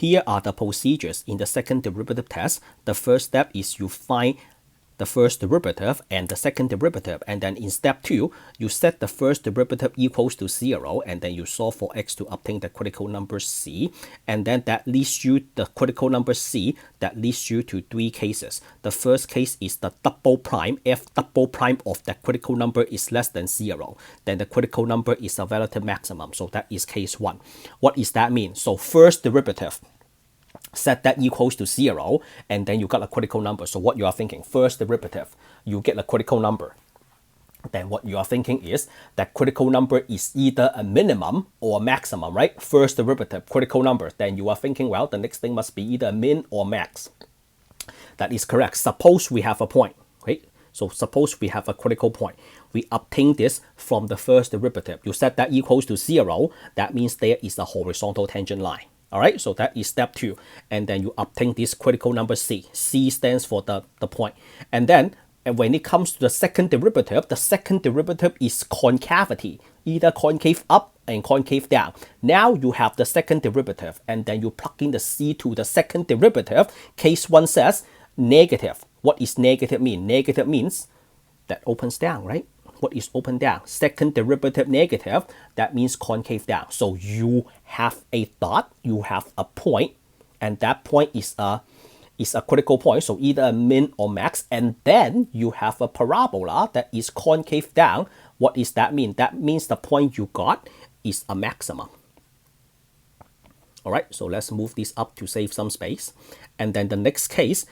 Here are the procedures in the second derivative test. The first step is you find the first derivative and the second derivative, and then in step 2 you set the first derivative equals to 0, and then you solve for x to obtain the critical number c, and then that leads you the critical number c. That leads you to 3 cases. The first case is the double prime. If double prime of that critical number is less than 0, then the critical number is a relative maximum. So that is case 1. What does that mean? So first derivative, set that equals to 0, and then you got a critical number. So what you are thinking, first derivative, you get a critical number. Then what you are thinking is that critical number is either a minimum or a maximum, right? First derivative, critical number. Then you are thinking, well, the next thing must be either a min or max. That is correct. Suppose we have a point, right? So suppose we have a critical point. We obtain this from the first derivative. You set that equals to 0. That means there is a horizontal tangent line. All right, so that is step 2. And then you obtain this critical number c. C stands for the point. And then when it comes to the second derivative is concavity, either concave up and concave down. Now you have the second derivative, and then you plug in the c to the second derivative. Case 1 says negative. What is negative mean? Negative means that opens down, right? What is open down? Second derivative negative, that means concave down. So you have a dot, you have a point, and that point is a critical point, so either a min or max, and then you have a parabola that is concave down. What does that mean? That means the point you got is a maximum. All right, so let's move this up to save some space. And then the next case,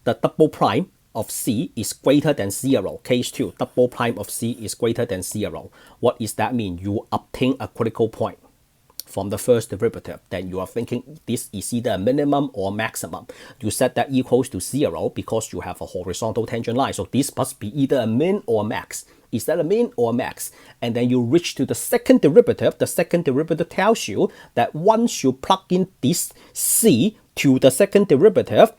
the double prime of c is greater than 0. Case 2, double prime of c is greater than 0. What does that mean? You obtain a critical point from the first derivative. Then you are thinking this is either a minimum or maximum. You set that equals to 0 because you have a horizontal tangent line. So this must be either a min or a max. Is that a min or a max? And then you reach to the second derivative. The second derivative tells you that once you plug in this c to the second derivative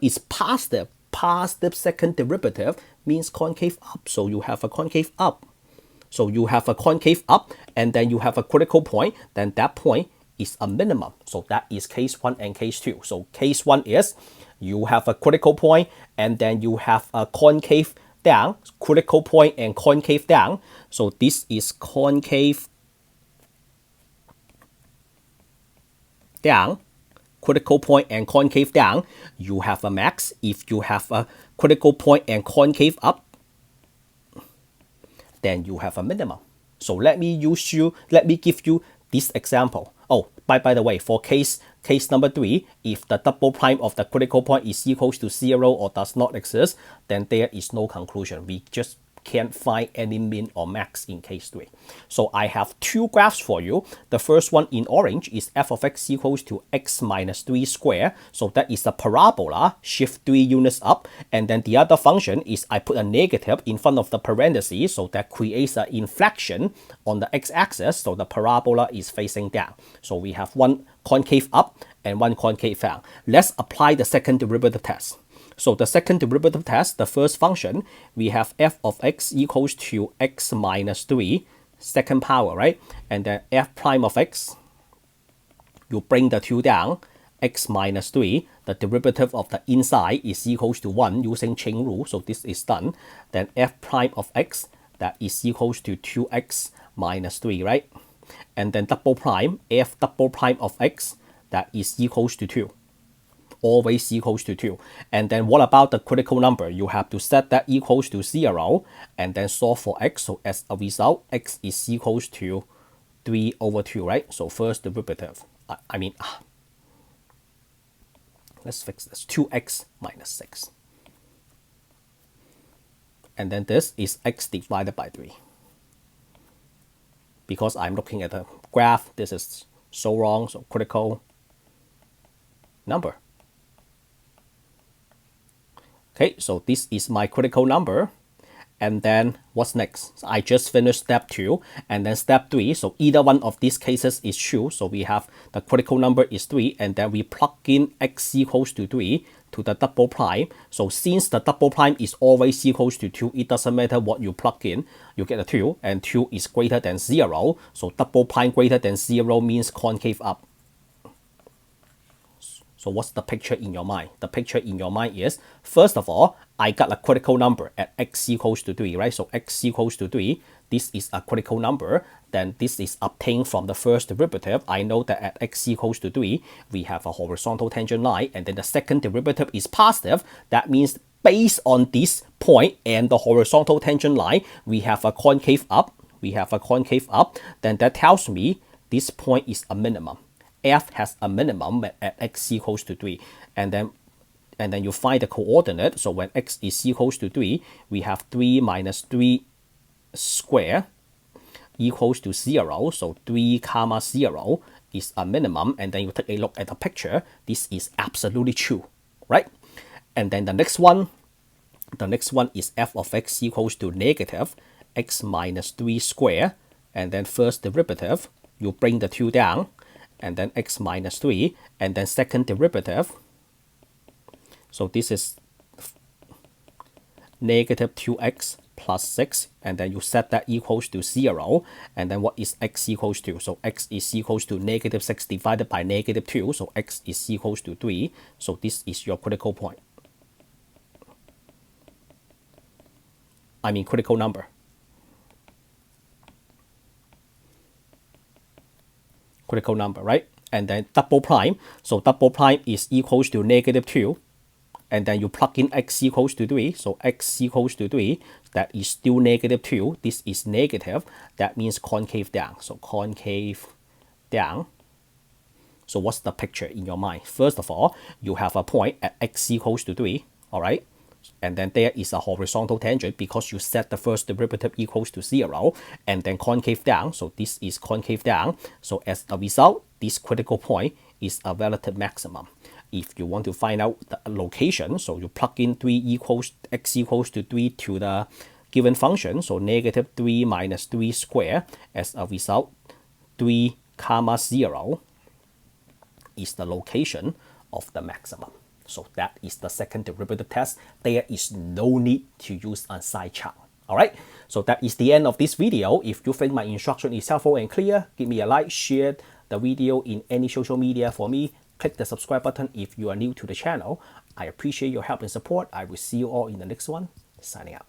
is positive. Positive second derivative means concave up. So you have a concave up. So you have a concave up, and then you have a critical point. Then that point is a minimum. So that is case 1 and case 2. So case 1 is you have a critical point, and then you have a concave down, critical point and concave down. So this is concave down, critical point and concave down. You have a max. If you have a critical point and concave up, then you have a minimum. So let me give you this example. Oh, by the way, for case number 3, if the double prime of the critical point is equals to 0 or does not exist, then there is no conclusion. We just can't find any min or max in case 3. So I have 2 graphs for you. The first one in orange is f of x equals to x minus 3 squared. So that is a parabola, shift 3 units up. And then the other function is I put a negative in front of the parentheses, so that creates an inflection on the x-axis. So the parabola is facing down. So we have one concave up and one concave down. Let's apply the second derivative test. So the second derivative test, the first function, we have f of x equals to x minus 3, second power, right? And then f prime of x, you bring the 2 down, x minus 3, the derivative of the inside is equals to 1 using chain rule, so this is done. Then f prime of x, that is equals to 2x minus 3, right? And then double prime, f double prime of x, that is equals to 2. Always equals to 2. And then what about the critical number? You have to set that equals to 0 and then solve for x. So as a result, x is equals to 3 over 2, right? So first derivative, let's fix this, 2x minus 6. And then this is x divided by 3. Because I'm looking at the graph, this is so wrong, so critical number. Okay, so this is my critical number. And then what's next? So I just finished step 2 and then step 3. So either one of these cases is true. So we have the critical number is 3, and then we plug in x equals to 3 to the double prime. So since the double prime is always equals to 2, it doesn't matter what you plug in, you get a 2, and 2 is greater than 0. So double prime greater than 0 means concave up. So what's the picture in your mind? The picture in your mind is, first of all, I got a critical number at x equals to 3, right? So x equals to 3, this is a critical number. Then this is obtained from the first derivative. I know that at x equals to 3, we have a horizontal tangent line, and then the second derivative is positive. That means based on this point and the horizontal tangent line, we have a concave up. Then that tells me this point is a minimum. F has a minimum at x equals to 3. And then you find the coordinate. So when x is equals to 3, we have 3 minus 3 square equals to 0. So 3 comma 0 is a minimum. And then you take a look at the picture. This is absolutely true, right? And then the next one is f of x equals to negative x minus 3 square. And then first derivative, you bring the 2 down, and then x minus 3, and then second derivative. So this is negative 2x plus 6, and then you set that equals to 0. And then what is x equals to? So x is equals to negative 6 divided by negative 2. So x is equals to 3. So this is your critical point. I mean critical number. Critical number, right? And then double prime. So double prime is equals to negative 2. And then you plug in x equals to 3. So x equals to 3. That is still negative 2. This is negative. That means concave down. So concave down. So what's the picture in your mind? First of all, you have a point at x equals to 3. All right. And then there is a horizontal tangent because you set the first derivative equals to 0, and then concave down. So this is concave down. So as a result, this critical point is a relative maximum. If you want to find out the location, so you plug in x equals to 3 to the given function. So negative 3 minus 3 square. As a result, 3 comma 0 is the location of the maximum. So that is the second derivative test. There is no need to use Untitled Chapter. All right. So that is the end of this video. If you think my instruction is helpful and clear, give me a like, share the video in any social media for me. Click the subscribe button if you are new to the channel. I appreciate your help and support. I will see you all in the next one. Signing out.